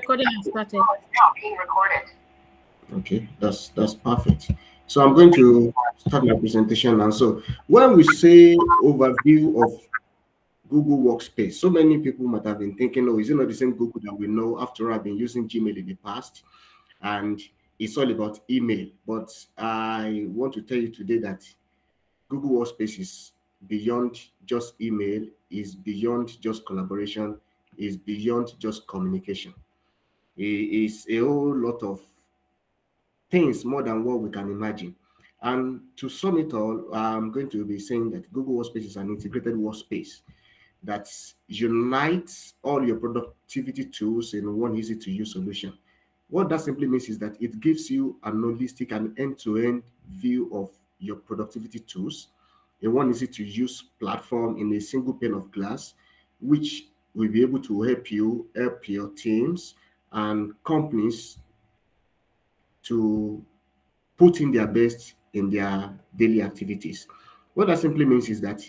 recording has started. Now being recorded. Okay, that's perfect. So I'm going to start my presentation now. So when we say overview of Google Workspace, so many people might have been thinking, oh, is it not the same Google that we know? After all, I've been using Gmail in the past, and it's all about email. But I want to tell you today that Google Workspace is beyond just email, is beyond just collaboration, is beyond just communication. It is a whole lot of things more than what we can imagine. And to sum it all, I'm going to be saying that Google Workspace is an integrated workspace that unites all your productivity tools in one easy to use solution. What that simply means is that it gives you an holistic and end-to-end view of your productivity tools in one easy to use platform in a single pane of glass, which will be able to help you, help your teams and companies to put in their best in their daily activities. What that simply means is that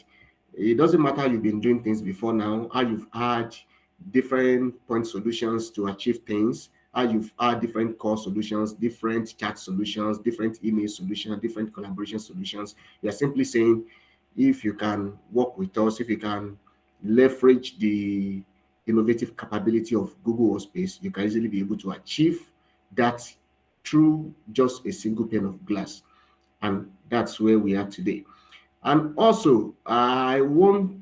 it doesn't matter how you've been doing things before now, how you've had different point solutions to achieve things, how you've had different core solutions, different chat solutions, different email solutions, different collaboration solutions. We are simply saying, if you can work with us, if you can leverage the innovative capability of Google Workspace, you can easily be able to achieve that through just a single pane of glass. And that's where we are today. And also, I want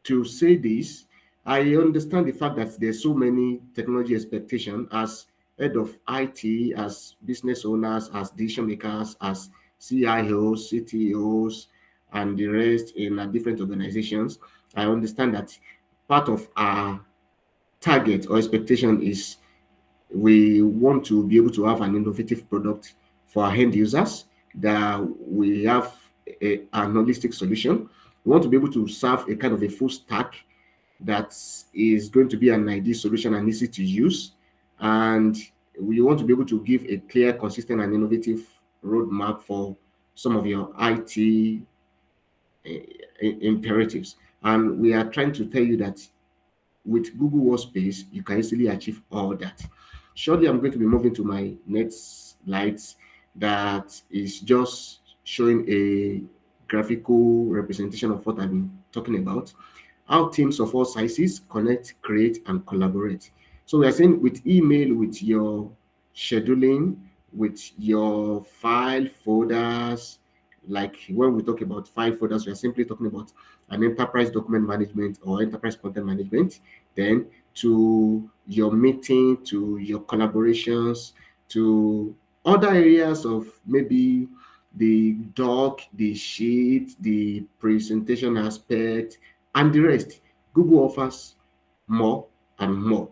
to say this. I understand the fact that there's so many technology expectations as head of IT, as business owners, as decision makers, as CIOs, CTOs, and the rest in different organizations. I understand that part of our target or expectation is we want to be able to have an innovative product for our end users, that we have an holistic solution. We want to be able to serve a kind of a full stack that is going to be an ideal solution and easy to use. And we want to be able to give a clear, consistent, and innovative roadmap for some of your IT imperatives. And we are trying to tell you that with Google Workspace, you can easily achieve all that. Shortly, I'm going to be moving to my next slides that is just showing a graphical representation of what I've been talking about. How teams of all sizes connect, create, and collaborate. So we are saying with email, with your scheduling, with your file folders, like when we talk about file folders, we are simply talking about an enterprise document management or enterprise content management, then to your meeting, to your collaborations, to other areas of maybe the doc, the sheet, the presentation aspect, and the rest. Google offers more and more.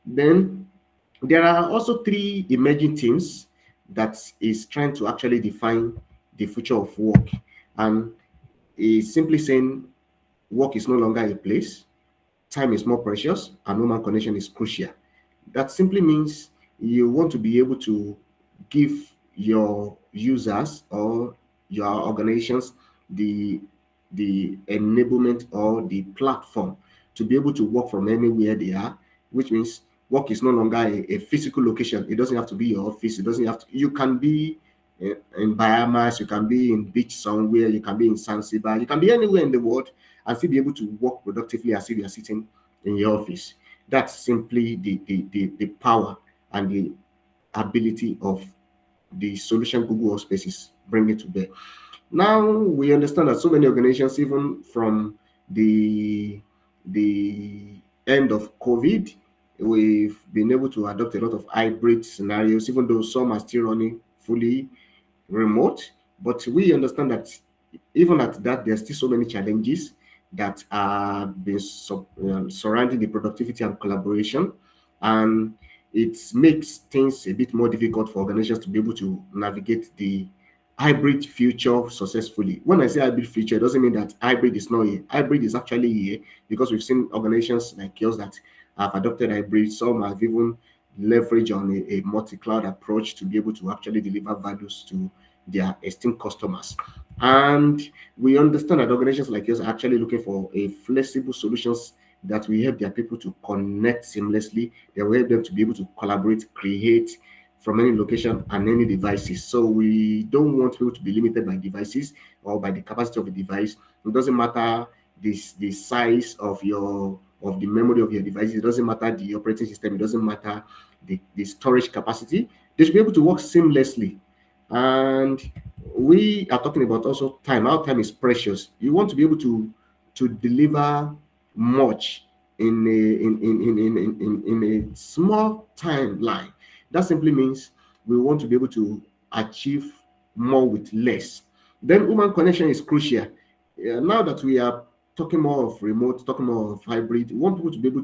Then there are also three emerging teams that is trying to actually define the future of work. And is simply saying work is no longer a place, time is more precious, and human connection is crucial. That simply means you want to be able to give your users or your organizations the enablement or the platform to be able to work from anywhere they are, which means work is no longer a physical location. It doesn't have to be your office. It doesn't have to, you can be in Bahamas, you can be in beach somewhere, you can be in Zanzibar, you can be anywhere in the world and still be able to work productively as if you are sitting in your office. That's simply the power and the ability of the solution Google Workspace is bringing to bear. Now we understand that so many organizations, even from the end of COVID, we've been able to adopt a lot of hybrid scenarios, even though some are still running fully remote. But we understand that even at that, there's still so many challenges that are being surrounding the productivity and collaboration. And it makes things a bit more difficult for organizations to be able to navigate the hybrid future successfully. When I say hybrid future, it doesn't mean that hybrid is not here. Hybrid is actually here because we've seen organizations like yours that have adopted hybrid. Some have even leveraged on a multi-cloud approach to be able to actually deliver values to their esteemed customers. And we understand that organizations like yours are actually looking for a flexible solutions that will help their people to connect seamlessly. They will help them to be able to collaborate, create from any location and any devices. So we don't want people to be limited by devices or by the capacity of the device. It doesn't matter the size of the memory of your device. It doesn't matter the operating system. It doesn't matter the storage capacity. They should be able to work seamlessly. And we are talking about also time. Our time is precious. You want to be able to deliver much in a small timeline. That simply means we want to be able to achieve more with less. Then human connection is crucial. Now that we are talking more of remote, talking more of hybrid, we want people to be able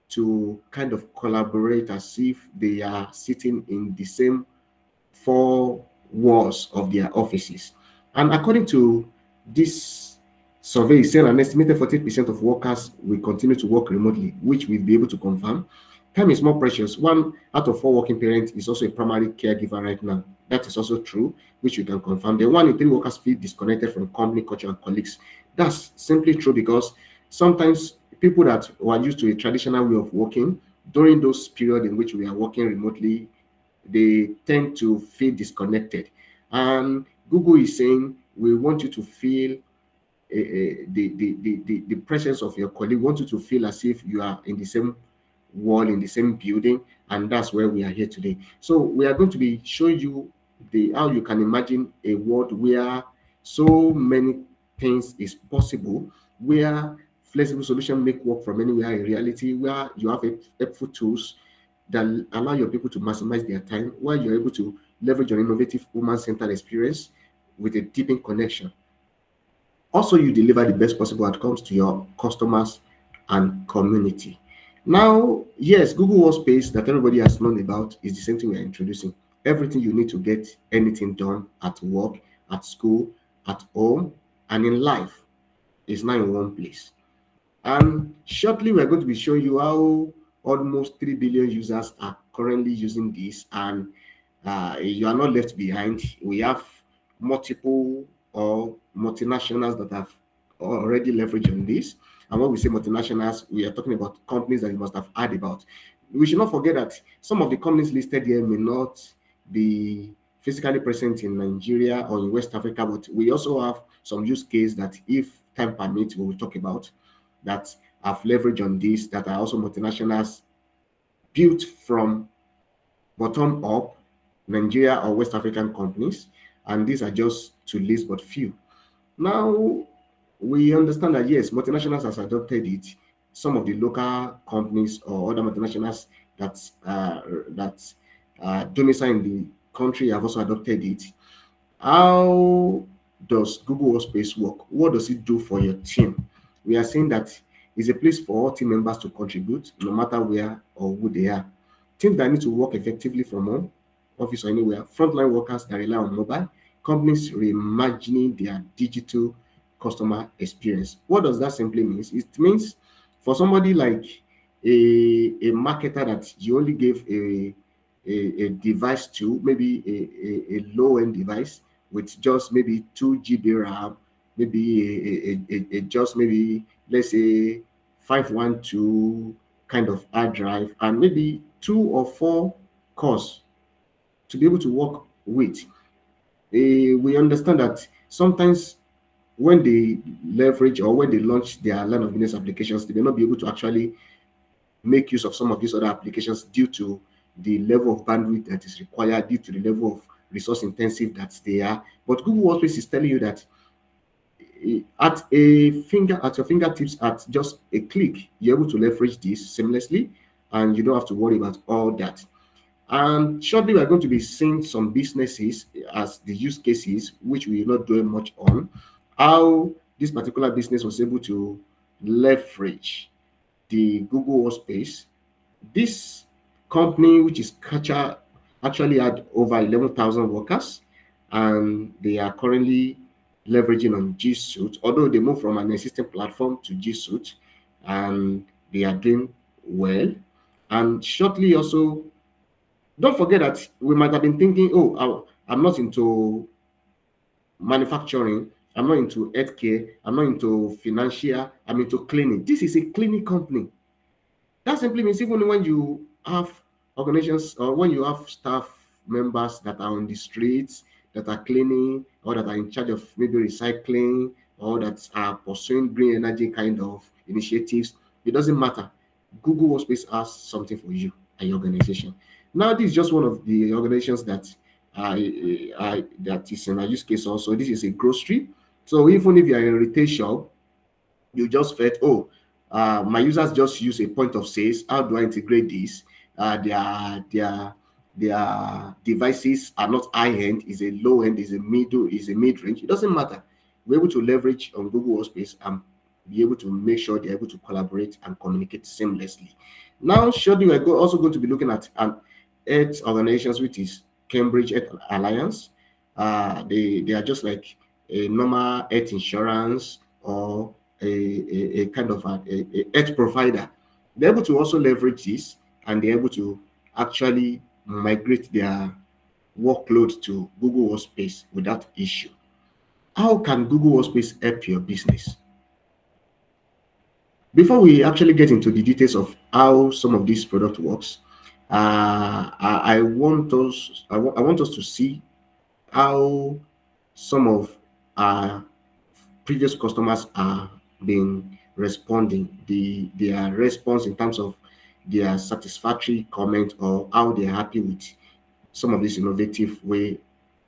to kind of collaborate as if they are sitting in the same four walls of their offices. And according to this survey, it's saying an estimated 40% of workers will continue to work remotely, which we'll be able to confirm. Time is more precious. One out of four working parents is also a primary caregiver right now. That is also true, which we can confirm. The one in three workers feel disconnected from company culture and colleagues. That's simply true because sometimes people that were used to a traditional way of working during those periods in which we are working remotely, they tend to feel disconnected. And Google is saying, we want you to feel the presence of your colleague. We want you to feel as if you are in the same wall, in the same building, and that's where we are here today. So we are going to be showing you how you can imagine a world where so many things is possible, where flexible solution make work from anywhere a reality, where you have helpful tools that allow your people to maximize their time, while you're able to leverage your innovative human-centered experience with a deepened connection. Also, you deliver the best possible outcomes to your customers and community. Now, yes, Google Workspace that everybody has known about is the same thing we are introducing. Everything you need to get anything done at work, at school, at home, and in life is now in one place. And shortly, we're going to be showing you how almost 3 billion users are currently using this, and you are not left behind. We have multiple or multinationals that have already leveraged on this. And when we say multinationals, we are talking about companies that you must have heard about. We should not forget that some of the companies listed here may not be physically present in Nigeria or in West Africa, but we also have some use case that, if time permits, we will talk about that have leveraged on this, that are also multinationals built from bottom up, Nigeria or West African companies. And these are just to list but few. Now, we understand that yes, multinationals has adopted it. Some of the local companies or other multinationals that domicile in the country have also adopted it. How does Google Workspace work? What does it do for your team? We are saying that it's a place for all team members to contribute, no matter where or who they are. Teams that need to work effectively from home, office, or anywhere. Frontline workers that rely on mobile. Companies reimagining their digital customer experience. What does that simply mean? It means for somebody like a marketer that you only gave a device to, maybe a low-end device with just maybe 2 GB RAM, maybe just maybe, let's say, 512 kind of hard drive, and maybe 2 or 4 cores to be able to work with. We understand that sometimes when they leverage or when they launch their line of business applications, they may not be able to actually make use of some of these other applications due to the level of bandwidth that is required, due to the level of resource intensive that they are. But Google Workspace is telling you that at your fingertips, at just a click, you're able to leverage this seamlessly, and you don't have to worry about all that. And shortly, we're going to be seeing some businesses as the use cases, which we will not dwell much on, how this particular business was able to leverage the Google Workspace. This company, which is Kacha, actually had over 11,000 workers, and they are currently leveraging on G Suite, although they moved from an existing platform to G Suite, and they are doing well. And shortly also, don't forget that we might have been thinking, oh, I'm not into manufacturing. I'm not into healthcare. I'm not into financial. I'm into cleaning. This is a cleaning company. That simply means even when you have organizations or when you have staff members that are on the streets, that are cleaning, or that are in charge of maybe recycling, or that are pursuing green energy kind of initiatives, it doesn't matter. Google Workspace has something for you and your organization. Now, this is just one of the organizations that is in a use case also. This is a grocery. So even if you are in a retail shop, you just felt, oh, my users just use a point of sales. How do I integrate this? Their devices are not high end, is a low end, is a middle, is a mid range. It doesn't matter. We're able to leverage on Google Workspace and be able to make sure they're able to collaborate and communicate seamlessly. Now, shortly, also going to be looking at an Earth organizations, which is Cambridge Earth Alliance. They are just like a normal Earth insurance or a kind of a edge provider. They're able to also leverage this, and they're able to actually migrate their workload to Google Workspace without issue. How can Google Workspace help your business? Before we actually get into the details of how some of this product works, I want us to see how some of our previous customers are been responding, their response in terms of their satisfactory comment or how they're happy with some of this innovative way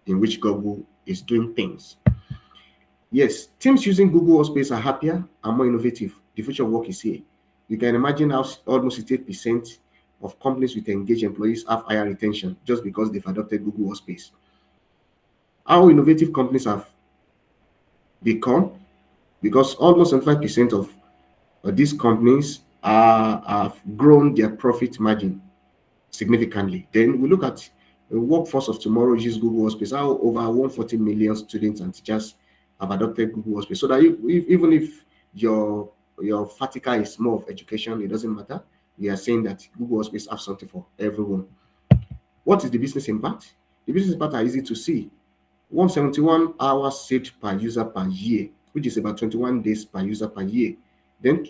in which Google is doing things. Yes, teams using Google Workspace are happier and more innovative. The future of work is here. You can imagine how almost 88% of companies with engaged employees have higher retention just because they've adopted Google Workspace. How innovative companies have become, because almost 75% of these companies have grown their profit margin significantly. Then we look at the workforce of tomorrow uses Google Workspace. How over 140 million students and teachers have adopted Google Workspace. So that even if your vertical is more of education, it doesn't matter. We are saying that Google Workspace have something for everyone. What is the business impact? The business impact are easy to see. 171 hours saved per user per year, which is about 21 days per user per year. Then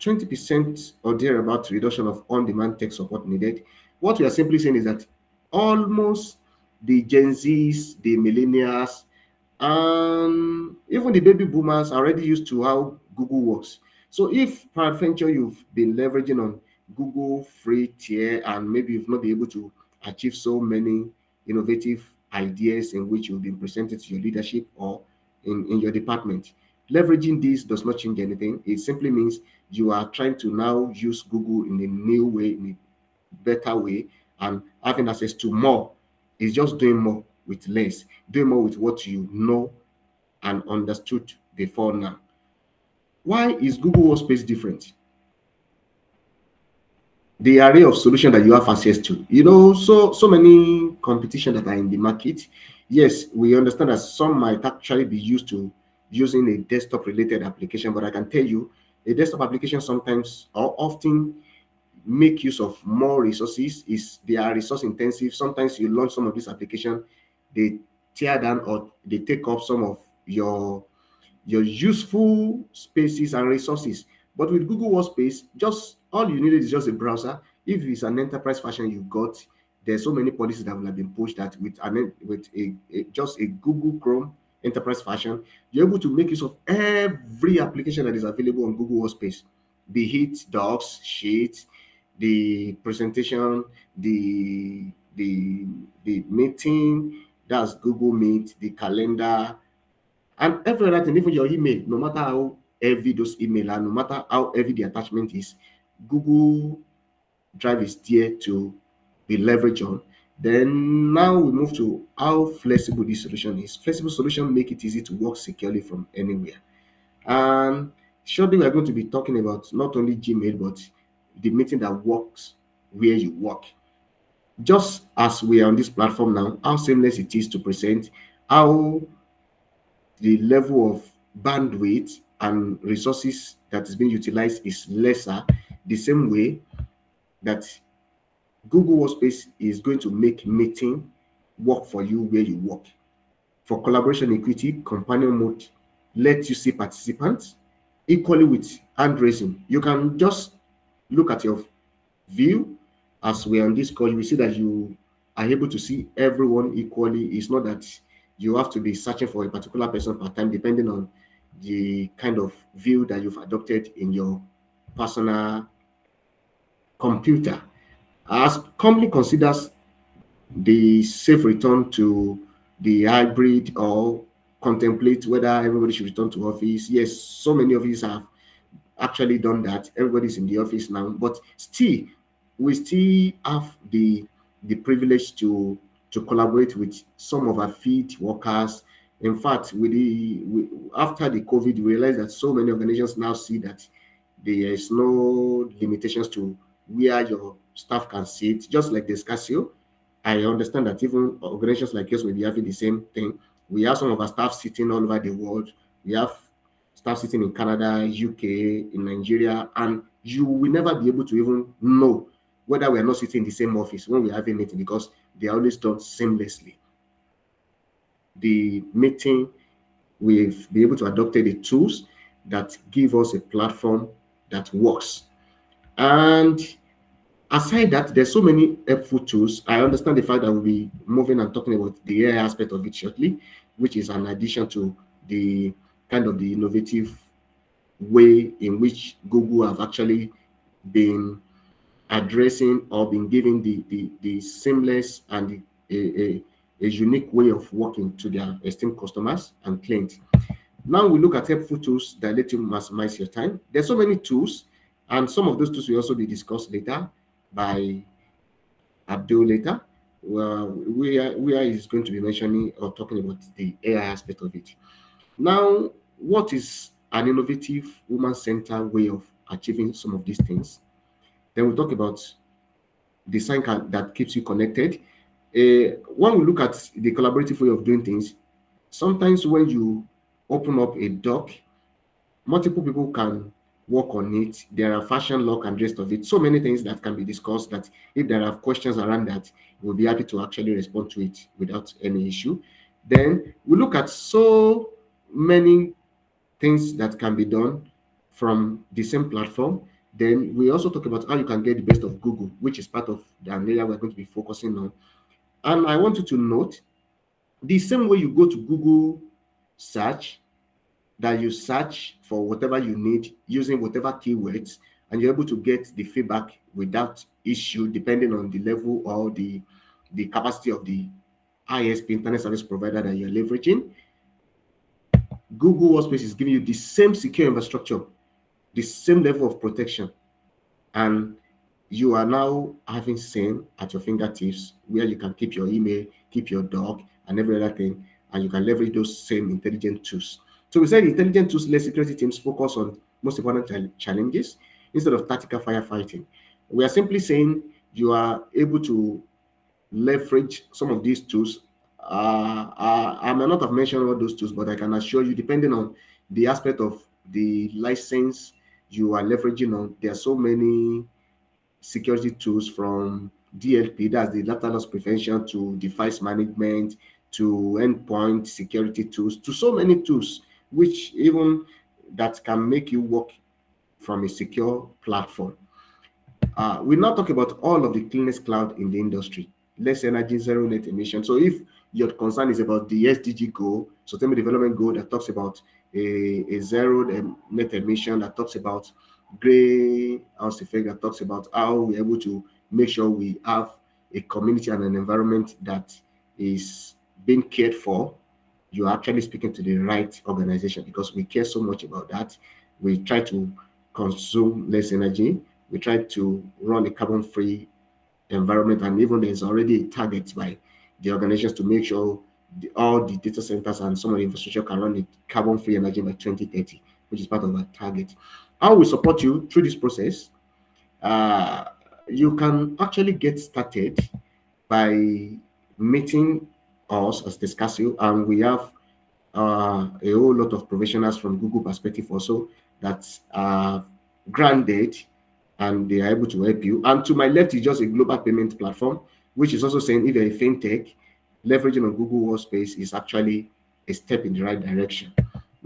20% or thereabout reduction of on-demand tech support needed. What we are simply saying is that almost the Gen Zs, the millennials, and even the baby boomers are already used to how Google works. So if peradventure you've been leveraging on Google free tier and maybe you've not been able to achieve so many innovative ideas in which you've been presented to your leadership or in your department, leveraging this does not change anything. It simply means you are trying to now use Google in a new way, in a better way, and having access to more. It's just doing more with less, doing more with what you know and understood before now. Why is Google Workspace different? The array of solutions that you have access to. So many competition that are in the market. Yes, we understand that some might actually be used to using a desktop related application, but I can tell you a desktop application sometimes or often make use of more resources. Is They are resource intensive. Sometimes you launch some of these applications, they tear down or they take up some of your useful spaces and resources. But with Google Workspace, just all you needed is just a browser. If it's an enterprise version you've got, there's so many policies that will have been pushed that with just a Google Chrome enterprise version, you're able to make use of every application that is available on Google Workspace, be it Docs, Sheets, the presentation, the meeting, that's Google Meet, the calendar, and every other thing, even your email, no matter how heavy those email are, no matter how heavy the attachment is, Google Drive is there to be leveraged on. Then now we move to how flexible this solution is. Flexible solution make it easy to work securely from anywhere. And shortly we're going to be talking about not only Gmail, but the meeting that works where you work. Just as we are on this platform now, how seamless it is to present, how the level of bandwidth and resources that is being utilized is lesser, the same way that Google Workspace is going to make meeting work for you where you work. For collaboration equity, companion mode let you see participants equally with hand raising. You can just look at your view as we're on this call. You will see that you are able to see everyone equally. It's not that you have to be searching for a particular person per time, depending on the kind of view that you've adopted in your personal computer. As company considers the safe return to the hybrid or contemplate whether everybody should return to office, yes, so many of us have actually done that. Everybody's in the office now, but still, we still have the privilege to collaborate with some of our field workers. In fact, after the COVID, we realized that so many organizations now see that there is no limitations to where your staff can sit, just like the Casio. I understand that even organizations like yours will be having the same thing. We have some of our staff sitting all over the world. We have staff sitting in Canada, UK, in Nigeria, and you will never be able to even know whether we are not sitting in the same office when we're having meeting, because they are always done seamlessly. The meeting, we've been able to adopt the tools that give us a platform that works. And aside that, there's so many helpful tools. I understand the fact that we'll be moving and talking about the AI aspect of it shortly, which is an addition to the kind of the innovative way in which Google have actually been addressing or been giving the seamless and a unique way of working to their esteemed customers and clients. Now we look at helpful tools that let you maximize your time. There's so many tools, and some of those tools will also be discussed later by Abdul later, where he's going to be mentioning or talking about the AI aspect of it. Now, what is an innovative woman-centered way of achieving some of these things? Then we'll talk about design that keeps you connected. When we look at the collaborative way of doing things, sometimes when you open up a doc, multiple people can work on it. There are fashion, look, and rest of it. So many things that can be discussed that if there are questions around that, we'll be happy to actually respond to it without any issue. Then we look at so many things that can be done from the same platform. Then we also talk about how you can get the best of Google, which is part of the area we're going to be focusing on. And I want you to note the same way you go to Google search, that you search for whatever you need using whatever keywords, and you're able to get the feedback without issue, depending on the level or the capacity of the ISP, internet service provider, that you're leveraging. Google Workspace is giving you the same secure infrastructure, the same level of protection, and you are now having same at your fingertips, where you can keep your email, keep your doc, and every other thing, and you can leverage those same intelligent tools. So we said intelligent tools let security teams focus on most important challenges instead of tactical firefighting. We are simply saying you are able to leverage some of these tools. I may not have mentioned all those tools, but I can assure you, depending on the aspect of the license you are leveraging on, there are so many security tools, from DLP, that's the data loss prevention, to device management, to endpoint security tools, to so many tools, which even that can make you work from a secure platform. We now talk about all of the cleanest cloud in the industry, less energy, zero net emission. So if your concern is about the SDG goal, sustainable development goal, that talks about a zero net emission, that talks about greenhouse effect, that talks about how we're able to make sure we have a community and an environment that is being cared for, you're actually speaking to the right organization, because we care so much about that. We try to consume less energy. We try to run a carbon-free environment, and even there's already a target by the organizations to make sure all the data centers and some of the infrastructure can run the carbon-free energy by 2030, which is part of our target. How we support you through this process? You can actually get started by meeting us as Discussio, and we have a whole lot of professionals from Google perspective also that are granted, and they are able to help you. And to my left is just a global payment platform, which is also saying if you're a fintech, leveraging on Google Workspace is actually a step in the right direction.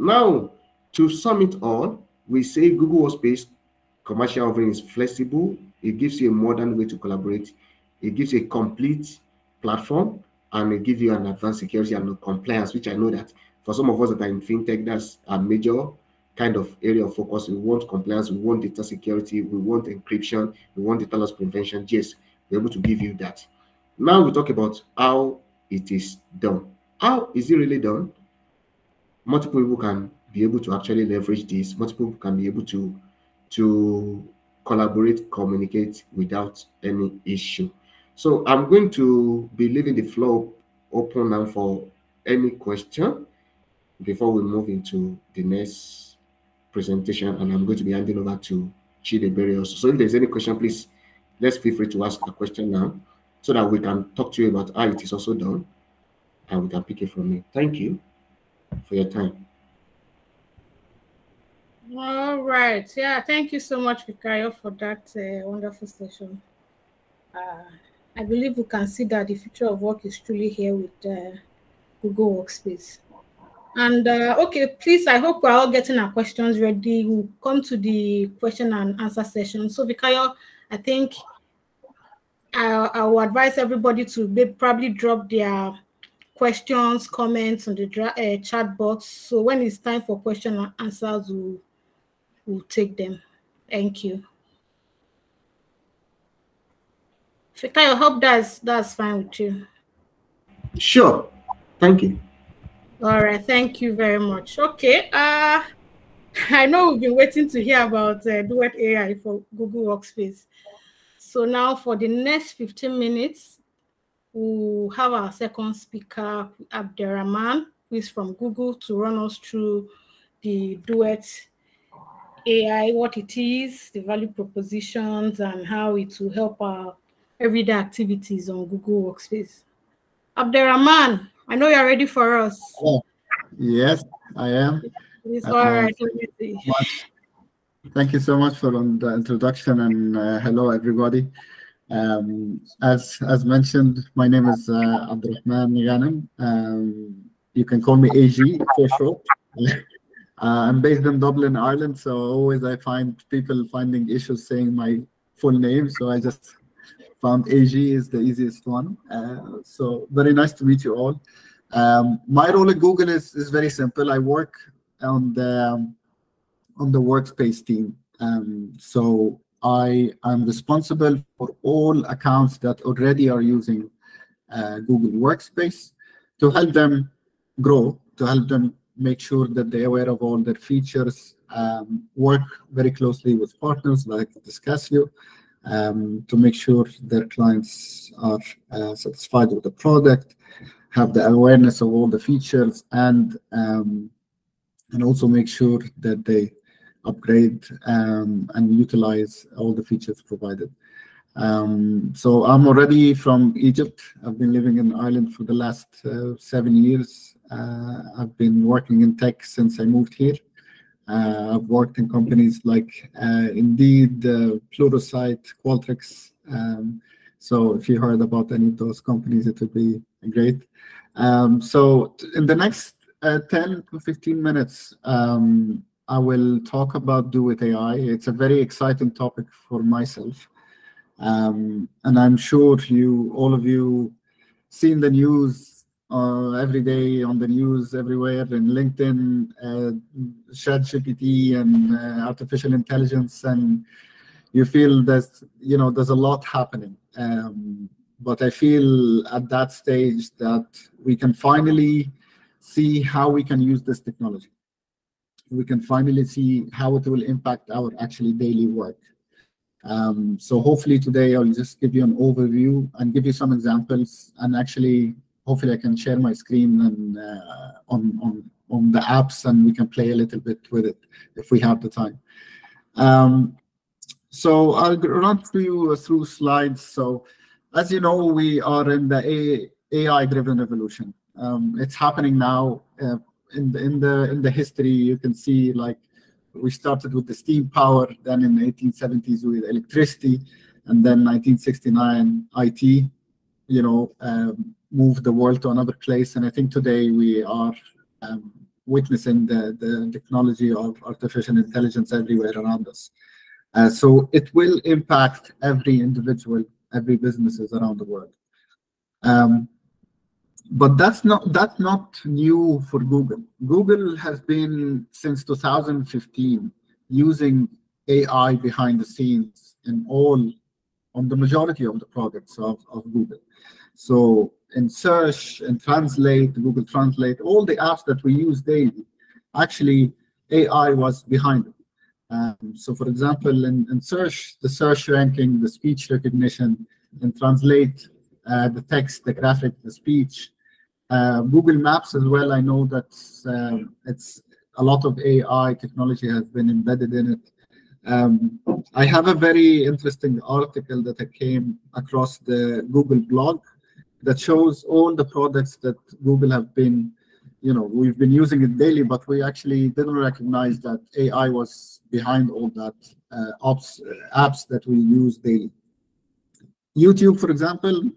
Now, to sum it all, we say Google Workspace commercial offering is flexible. It gives you a modern way to collaborate. It gives you a complete platform, and it gives you an advanced security and compliance, which I know that for some of us that are in fintech, that's a major kind of area of focus. We want compliance, we want data security, we want encryption, we want data loss prevention. Yes, we're able to give you that. Now we talk about how it is done. How is it really done? Multiple people can be able to actually leverage this. Multiple people can be able to collaborate, communicate without any issue. So I'm going to be leaving the floor open now for any question before we move into the next presentation, and I'm going to be handing over to Chidebere also. So if there's any question, please let's feel free to ask a question now so that we can talk to you about how it is also done and we can pick it from you. Thank you for your time. All right. Yeah, thank you so much, Fikayo, for that wonderful session. I believe we can see that the future of work is truly here with Google Workspace. And okay, please, I hope we're all getting our questions ready. We'll come to the question and answer session. So, Fikayo, I think I will advise everybody to probably drop their questions, comments on the chat box. So when it's time for question and answers, we'll take them. Thank you. Fikayo, I hope that's fine with you. Sure. Thank you. All right. Thank you very much. Okay. I know we've been waiting to hear about Duet AI for Google Workspace. So now for the next 15 minutes, we'll have our second speaker, Abderrahman, who is from Google, to run us through the Duet AI, what it is, the value propositions, and how it will help our everyday activities on Google Workspace. Abderrahman, I know you're ready for us. Oh, yes, I am. It's all right. Thank you so much for the introduction, and hello everybody. As mentioned, my name is Abderrahman Ghanem. You can call me AG for short. I'm based in Dublin, Ireland, so always I find people finding issues saying my full name, so I just found AG is the easiest one. So very nice to meet you all. My role at Google is very simple. I work on the Workspace team. So I am responsible for all accounts that already are using Google Workspace to help them grow, to help them make sure that they're aware of all their features, work very closely with partners like Discussio to make sure their clients are satisfied with the product, have the awareness of all the features, and also make sure that they upgrade and utilize all the features provided. So I'm already from Egypt. I've been living in Ireland for the last 7 years. I've been working in tech since I moved here. I've worked in companies like Indeed, Pluralsight, Qualtrics. So if you heard about any of those companies, it would be great. So in the next 10 to 15 minutes, I will talk about Duet AI. It's a very exciting topic for myself. And I'm sure all of you seen the news every day on the news everywhere, in LinkedIn, ChatGPT and artificial intelligence, and you feel there's a lot happening. But I feel at that stage that we can finally see how we can use this technology. We can finally see how it will impact our actually daily work. So hopefully today I'll just give you an overview and give you some examples, and actually hopefully I can share my screen and on the apps, and we can play a little bit with it if we have the time. So I'll run through slides. So as you know, we are in the AI-driven revolution. It's happening now. In the history, you can see, like, we started with the steam power, then in the 1870s with electricity, and then 1969 IT, moved the world to another place. And I think today we are witnessing the technology of artificial intelligence everywhere around us. So it will impact every individual, every businesses around the world. But that's not new for Google. Google has been since 2015 using AI behind the scenes on the majority of the products of Google. So in search and translate, Google Translate, all the apps that we use daily, actually AI was behind it. So for example, in search, the search ranking, the speech recognition, and translate, the text, the graphic, the speech. Google Maps as well, I know that it's a lot of AI technology has been embedded in it. I have a very interesting article that I came across the Google blog that shows all the products that Google have been, we've been using it daily, but we actually didn't recognize that AI was behind all that apps that we use daily. YouTube, for example,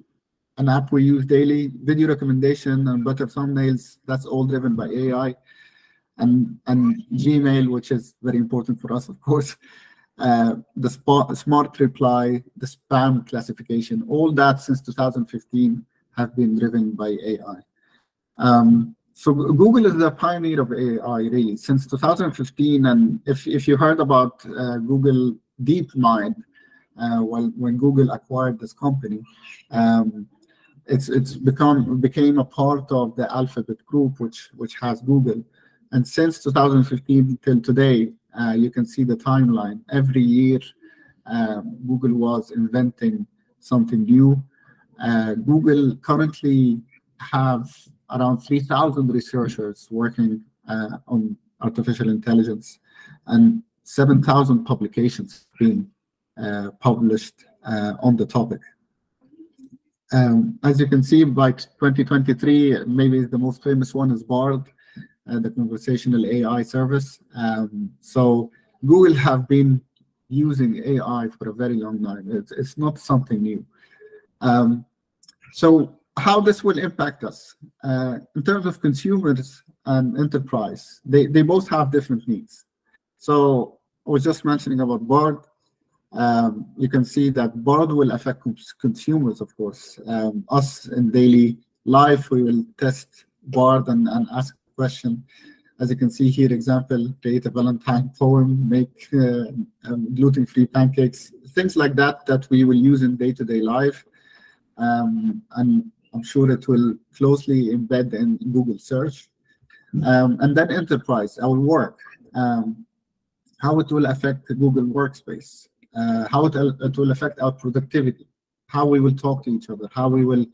an app we use daily, video recommendation and better thumbnails, that's all driven by AI. And Gmail, which is very important for us, of course. The smart reply, the spam classification, all that since 2015 have been driven by AI. So Google is the pioneer of AI, really, since 2015. And if you heard about Google DeepMind, when Google acquired this company, it's became a part of the Alphabet group, which has Google. And since 2015 till today, you can see the timeline. Every year, Google was inventing something new. Google currently have around 3,000 researchers working on artificial intelligence, and 7,000 publications being published on the topic. As you can see, by 2023, maybe the most famous one is Bard, the conversational AI service. So Google have been using AI for a very long time. It's not something new. So how this will impact us in terms of consumers and enterprise, they both have different needs. So I was just mentioning about Bard. You can see that Bard will affect consumers, of course. Us in daily life, we will test Bard and ask a question. As you can see here, example, create a Valentine poem, make gluten-free pancakes, things like that we will use in day-to-day life. And I'm sure it will closely embed in Google search. And then enterprise, our work, how it will affect Google Workspace, how it will affect our productivity, how we will talk to each other, how we will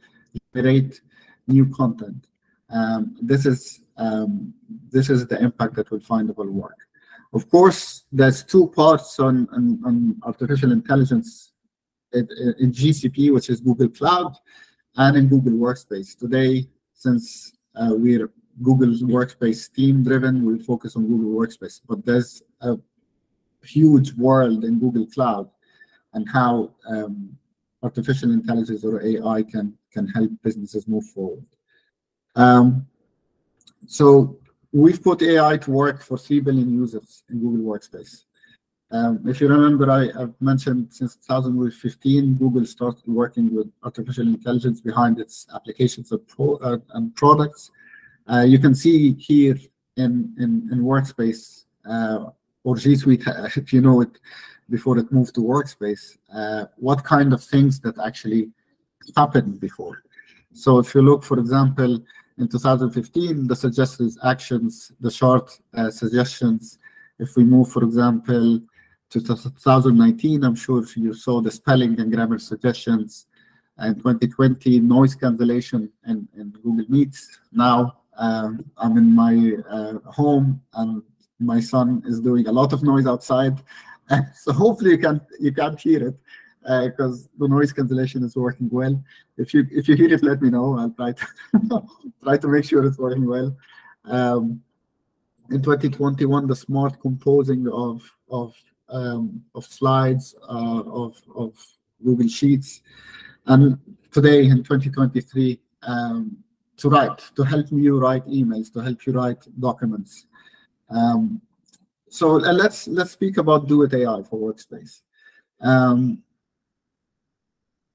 generate new content. This is the impact that we'll find of our work. Of course, there's two parts on artificial intelligence in GCP, which is Google Cloud, and in Google Workspace. Today, since we're Google's Workspace team-driven, we focus on Google Workspace. But there's a huge world in Google Cloud and how artificial intelligence or AI can help businesses move forward. So we've put AI to work for 3 billion users in Google Workspace. If you remember, I've mentioned since 2015, Google started working with artificial intelligence behind its applications and products. You can see here in Workspace, or G Suite, if you know it, before it moved to Workspace, what kind of things that actually happened before. So if you look, for example, in 2015, the suggested actions, the short suggestions. If we move, for example, to 2019, I'm sure you saw the spelling and grammar suggestions. And 2020, noise cancellation in Google Meets. Now I'm in my home, and my son is doing a lot of noise outside. So hopefully you can't hear it because the noise cancellation is working well. If you hear it, let me know. I'll try to make sure it's working well. In 2021, the smart composing of slides of Google Sheets, and today in 2023, to help you write emails, to help you write documents. So let's speak about Duet AI for Workspace.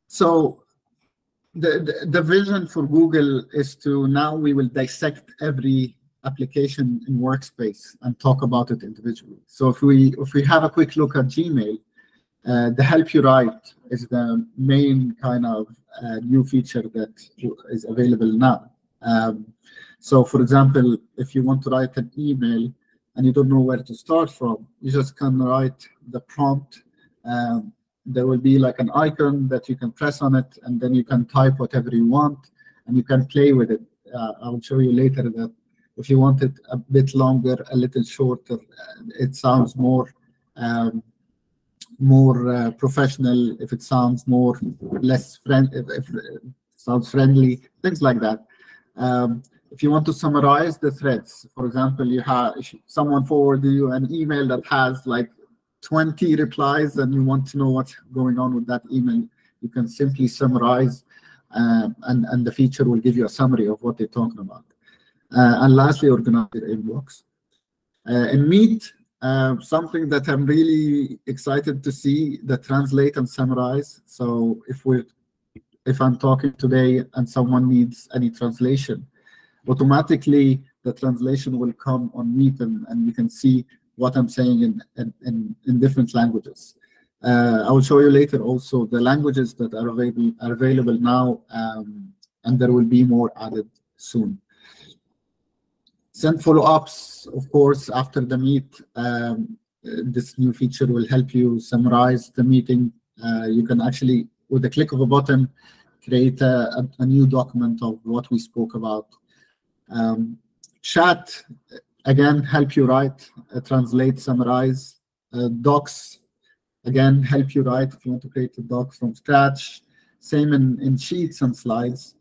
So the vision for Google is to now we will dissect every application in Workspace and talk about it individually. So if we have a quick look at Gmail, the help you write is the main kind of new feature that is available now. So for example, if you want to write an email and you don't know where to start from, you just can write the prompt. There will be like an icon that you can press on it, and then you can type whatever you want, and you can play with it. I will show you later that if you want it a bit longer, a little shorter, it sounds more professional. If it sounds less friendly, if it sounds friendly, things like that. If you want to summarize the threads, for example, if someone forwarded you an email that has like 20 replies and you want to know what's going on with that email, you can simply summarize, and the feature will give you a summary of what they're talking about. And lastly, organize your inbox. In Meet, something that I'm really excited to see, the translate and summarize. So if I'm talking today and someone needs any translation, automatically the translation will come on Meet, and you can see what I'm saying in different languages. I will show you later also the languages that are available now, and there will be more added soon. Send follow-ups, of course, after the Meet. This new feature will help you summarize the meeting. You can actually, with the click of a button, create a new document of what we spoke about. Chat, again, help you write, translate, summarize. Docs, again, help you write if you want to create a doc from scratch. Same in Sheets and Slides.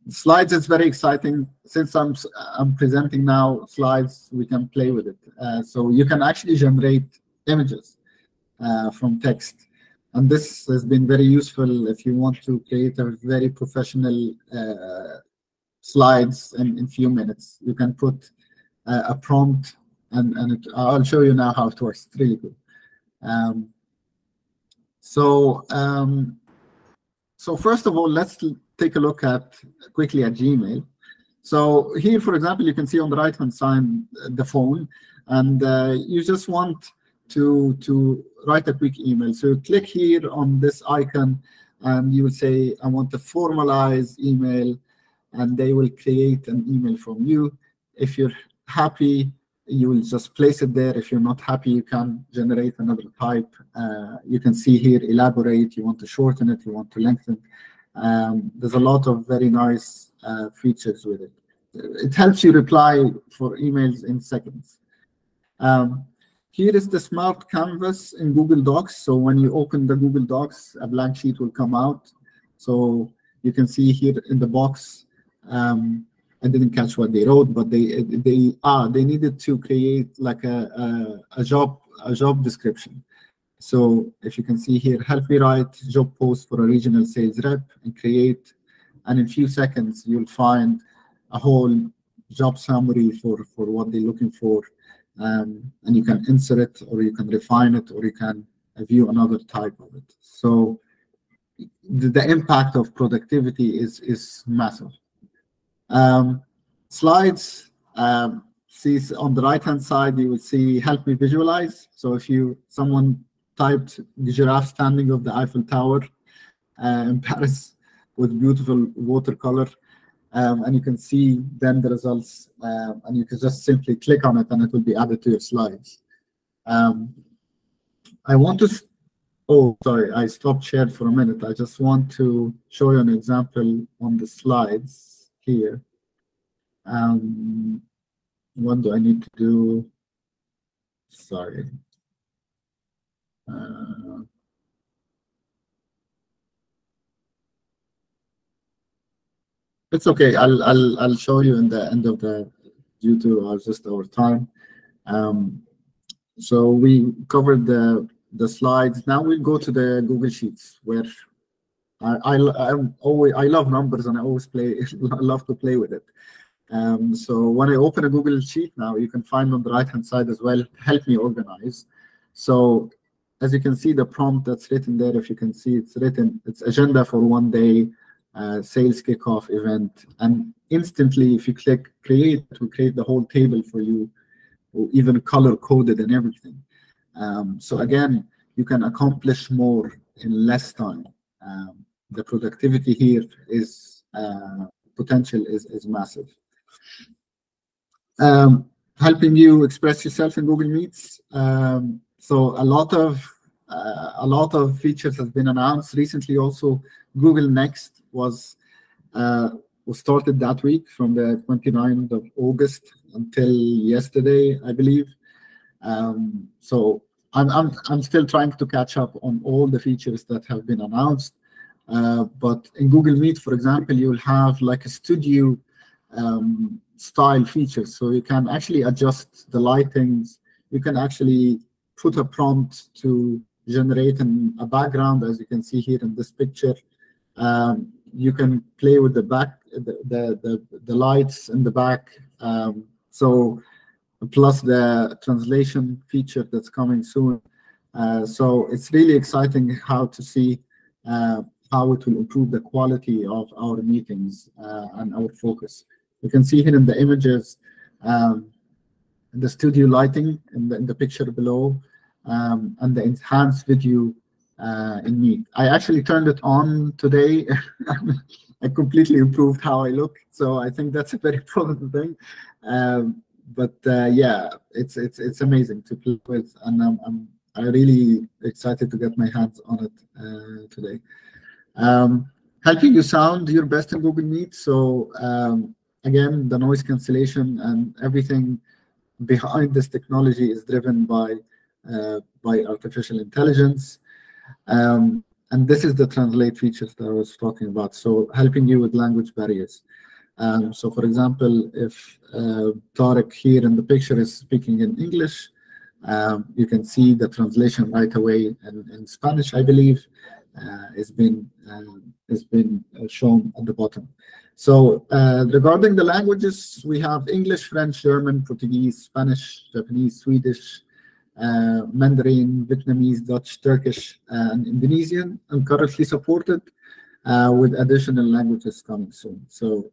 Slides is very exciting. Since I'm presenting now slides, we can play with it. So you can actually generate images from text. And this has been very useful if you want to create a very professional slides in few minutes. You can put a prompt, and I'll show you now how it works. It's really cool. So first of all, let's take a look quickly at Gmail. So here, for example, you can see on the right-hand side the phone, and you just want to write a quick email. So you click here on this icon, and you will say, I want a formalized email, and they will create an email from you. If you're happy, you will just place it there. If you're not happy, you can generate another type. You can see here, elaborate. You want to shorten it. You want to lengthen. There's a lot of very nice features with it. It helps you reply for emails in seconds. Here is the smart canvas in Google Docs. So when you open the Google Docs, a blank sheet will come out. So you can see here in the box, I didn't catch what they wrote, but they needed to create like a job description. So if you can see here, help me write job post for a regional sales rep and create, and in a few seconds you'll find a whole job summary for what they're looking for, and you can insert it, or you can refine it, or you can view another type of it. So the impact of productivity is massive. Slides, see on the right-hand side, you will see help me visualize. So if someone typed the giraffe standing of the Eiffel Tower in Paris with beautiful watercolor, and you can see then the results, and you can just simply click on it and it will be added to your slides. I want to, oh, sorry, I stopped shared for a minute. I just want to show you an example on the slides here. What do I need to do? Sorry. It's okay. I'll show you in the end of due to just our time. So we covered the slides. Now we'll go to the Google Sheets, where I love numbers, and I always love to play with it. So when I open a Google Sheet now, you can find on the right-hand side as well, help me organize. So as you can see, the prompt that's written there, if you can see, it's agenda for one day, sales kickoff event. And instantly, if you click create, it will create the whole table for you, or even color-coded and everything. So again, you can accomplish more in less time. The productivity here is potential is massive. Helping you express yourself in Google Meets. So a lot of features have been announced recently. Also, Google Next was started that week from the 29th of August until yesterday, I believe. So I'm still trying to catch up on all the features that have been announced. But in Google Meet, for example, you'll have like a studio style features. So you can actually adjust the lightings. You can actually put a prompt to generate a background, as you can see here in this picture. You can play with the lights in the back. So plus the translation feature that's coming soon. So it's really exciting how to see how it will improve the quality of our meetings and our focus. You can see here in the images, the studio lighting in the picture below, and the enhanced video in Meet. I actually turned it on today. I completely improved how I look, so I think that's a very positive thing. But yeah, it's amazing to play with, and I'm really excited to get my hands on it today. Helping you sound your best in Google Meet. So again, the noise cancellation and everything behind this technology is driven by artificial intelligence. And this is the translate features that I was talking about. So helping you with language barriers. So for example, if Tarek here in the picture is speaking in English, you can see the translation right away in Spanish, I believe, has been shown at the bottom. So regarding the languages, we have English, French, German, Portuguese, Spanish, Japanese, Swedish, Mandarin, Vietnamese, Dutch, Turkish, and Indonesian, and currently supported with additional languages coming soon. So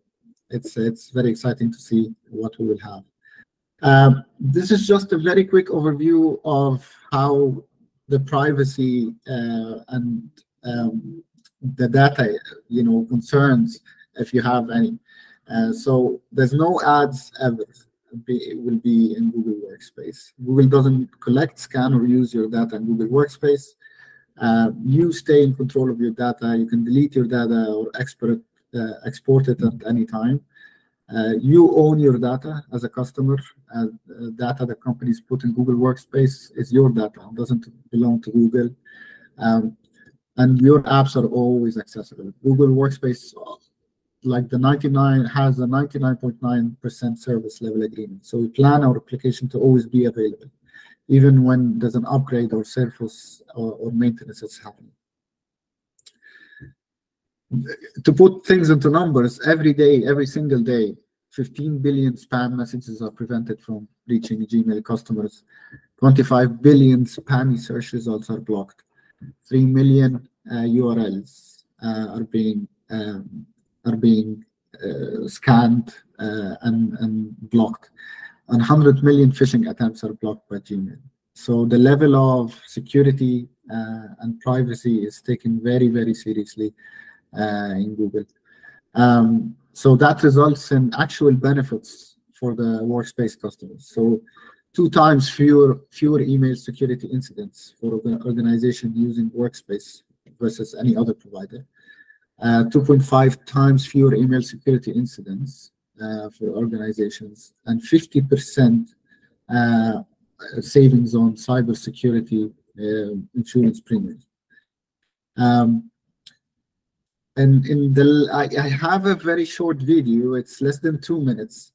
it's very exciting to see what we will have. This is just a very quick overview of how the privacy and the data, concerns, if you have any. So there's no ads ever. Will be in Google Workspace. Google doesn't collect, scan, or use your data in Google Workspace. You stay in control of your data. You can delete your data or export it at any time. You own your data as a customer. Data that companies put in Google Workspace is your data. It doesn't belong to Google. And your apps are always accessible. Google Workspace, like has a 99.9% service level agreement. So we plan our application to always be available, even when there's an upgrade or service or maintenance that's happening. To put things into numbers, every day, every single day, 15 billion spam messages are prevented from reaching Gmail customers. 25 billion spammy search results are blocked. 3 million URLs are being scanned and blocked, and 100 million phishing attempts are blocked by Gmail. So the level of security and privacy is taken very, very seriously in Google. So that results in actual benefits for the Workspace customers. So 2 times fewer email security incidents for the organization using Workspace versus any other provider. 2.5 times fewer email security incidents for organizations, and 50% savings on cybersecurity insurance premiums. And I have a very short video. It's less than 2 minutes,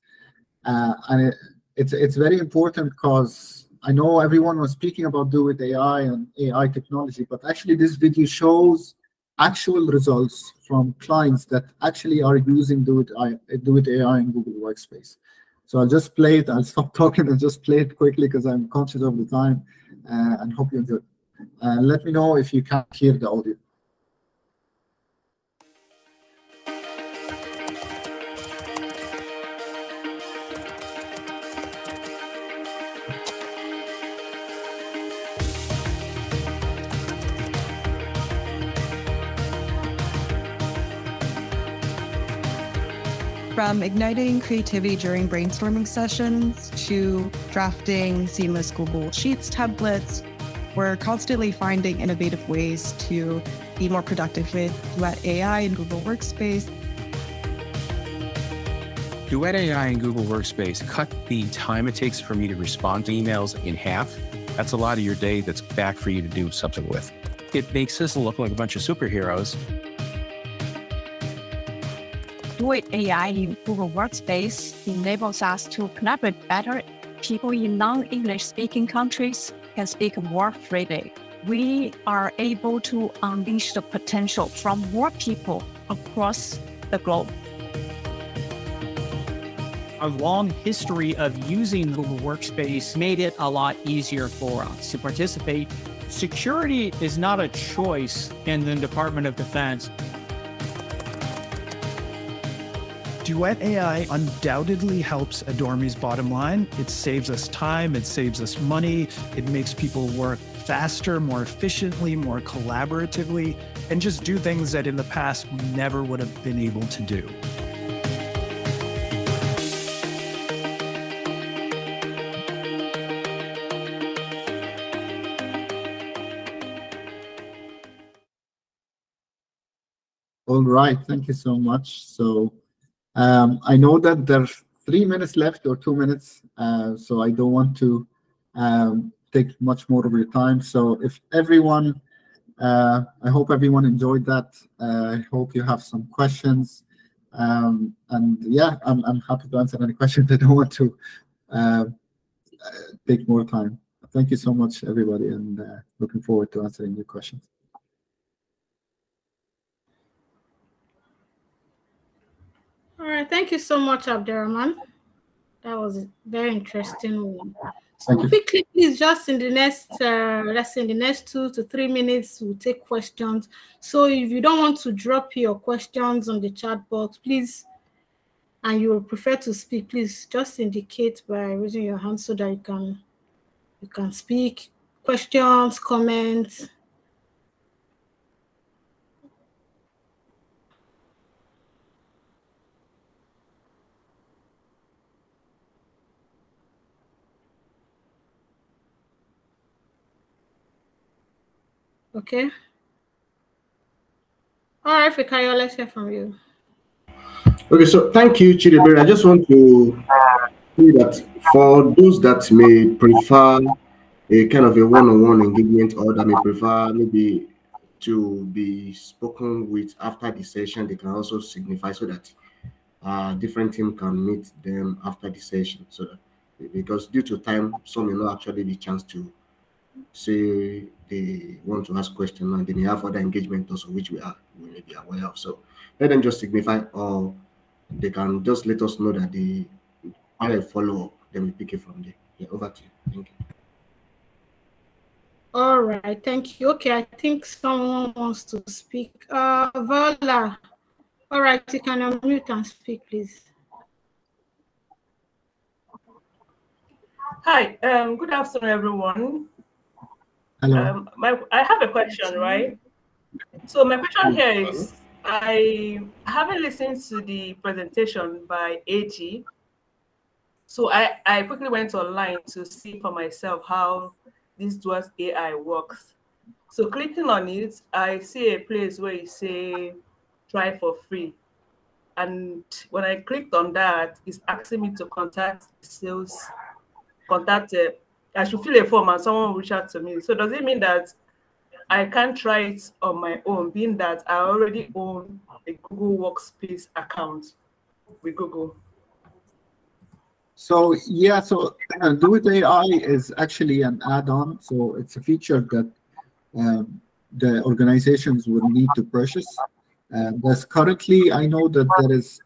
and it's very important because I know everyone was speaking about Duet AI and AI technology, but actually this video shows actual results from clients that actually are using Do It AI in Google Workspace. So I'll just play it. I'll stop talking and just play it quickly because I'm conscious of the time, and hope you enjoy. Let me know if you can't hear the audio. From igniting creativity during brainstorming sessions to drafting seamless Google Sheets templates, we're constantly finding innovative ways to be more productive with Duet AI and Google Workspace. Duet AI and Google Workspace cut the time it takes for me to respond to emails in half. That's a lot of your day that's back for you to do something with. It makes us look like a bunch of superheroes. Duet AI in Google Workspace enables us to collaborate better. People in non-English speaking countries can speak more freely. We are able to unleash the potential from more people across the globe. A long history of using Google Workspace made it a lot easier for us to participate. Security is not a choice in the Department of Defense. Duet AI undoubtedly helps Adorme's bottom line. It saves us time, it saves us money, it makes people work faster, more efficiently, more collaboratively, and just do things that in the past we never would have been able to do. All right, thank you so much. So I know that there's 3 minutes left or 2 minutes, so I don't want to take much more of your time. So if everyone, I hope everyone enjoyed that. I hope you have some questions. And yeah, I'm happy to answer any questions. I don't want to take more time. Thank you so much, everybody, and looking forward to answering your questions. All right, thank you so much, Abderrahman. That was a very interesting one. So Thank you. quickly, please, just in the next, let's say in the next 2 to 3 minutes, we'll take questions. So if you don't want to drop your questions on the chat box, please, and you would prefer to speak, please just indicate by raising your hand so that you can speak. Questions, comments. Okay. All right, Fikayo, let's hear from you. Okay, so thank you, Chidebere. I just want to say that for those that may prefer a kind of a one-on-one engagement, or that may prefer maybe to be spoken with after the session, they can also signify so that different team can meet them after the session. So that, because due to time, some may not actually be chance to say they want to ask questions, and they may have other engagement also, which we may be aware of. So let them just signify, or they can just let us know that they want a follow-up, then we pick it from there. Yeah, over to you. Thank you. All right, thank you. Okay, I think someone wants to speak. Vala. All right, you can unmute and speak, please. Hi, good afternoon, everyone. Hello. I have a question, right? So my question here is, I haven't listened to the presentation by AG. So I quickly went online to see for myself how this Duet AI works. So clicking on it, I see a place where you say try for free. And when I clicked on that, it's asking me to contact sales, I should fill a form and someone will reach out to me. So does it mean that I can't try it on my own, being that I already own a Google Workspace account with Google? So yeah, so Duet AI is actually an add-on. So it's a feature that the organizations will need to purchase. But currently, I know that there is